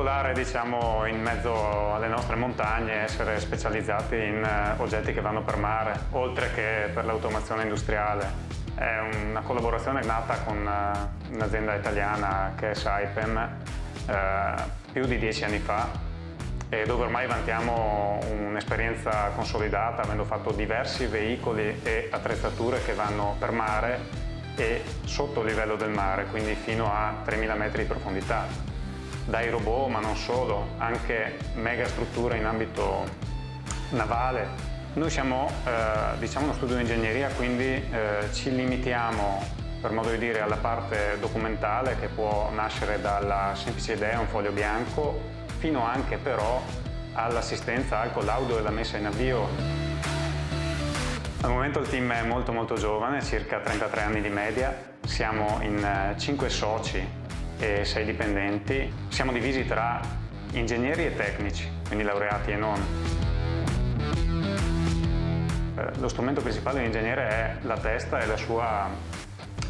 particolare, diciamo, in mezzo alle nostre montagne, essere specializzati in oggetti che vanno per mare, oltre che per l'automazione industriale. È una collaborazione nata con un'azienda italiana che è Saipem più di 10 anni fa, e dove ormai vantiamo un'esperienza consolidata, avendo fatto diversi veicoli e attrezzature che vanno per mare e sotto il livello del mare, quindi fino a 3000 metri di profondità. Dai robot, ma non solo, anche mega strutture in ambito navale. Noi siamo diciamo uno studio di ingegneria, quindi ci limitiamo, per modo di dire, alla parte documentale, che può nascere dalla semplice idea, un foglio bianco, fino anche però all'assistenza al collaudo e alla messa in avvio. Al momento il team è molto giovane, circa 33 anni di media, siamo in 5 soci e 6 dipendenti. Siamo divisi tra ingegneri e tecnici, quindi laureati e non. Lo strumento principale dell'ingegnere è la testa e la sua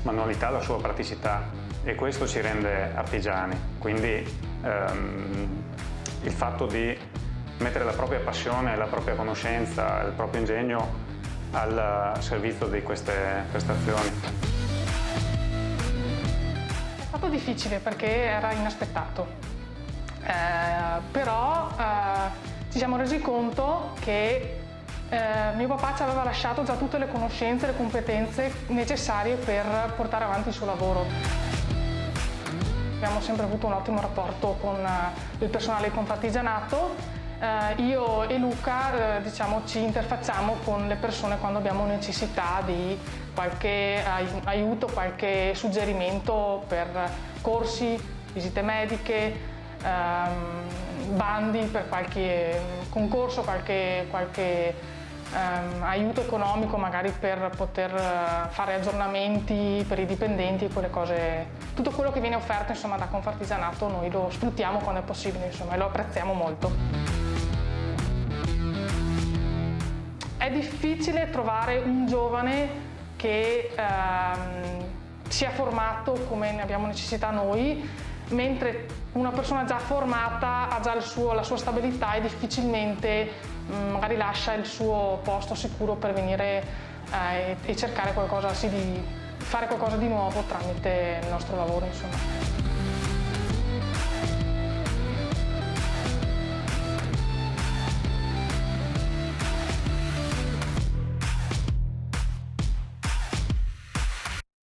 manualità, la sua praticità, e questo ci rende artigiani. Quindi il fatto di mettere la propria passione, la propria conoscenza, il proprio ingegno al servizio di queste prestazioni. È stato difficile perché era inaspettato, però ci siamo resi conto che mio papà ci aveva lasciato già tutte le conoscenze e le competenze necessarie per portare avanti il suo lavoro. Abbiamo sempre avuto un ottimo rapporto con il personale di Confartigianato. Io e Luca diciamo, ci interfacciamo con le persone quando abbiamo necessità di qualche aiuto, qualche suggerimento per corsi, visite mediche, bandi per qualche concorso, qualche aiuto economico magari per poter fare aggiornamenti per i dipendenti, quelle cose. Tutto quello che viene offerto insomma, da Confartigianato noi lo sfruttiamo quando è possibile, insomma, e lo apprezziamo molto. È difficile trovare un giovane che sia formato come ne abbiamo necessità noi, mentre una persona già formata ha già la sua stabilità e difficilmente magari lascia il suo posto sicuro per venire e cercare qualcosa, fare qualcosa di nuovo tramite il nostro lavoro, insomma.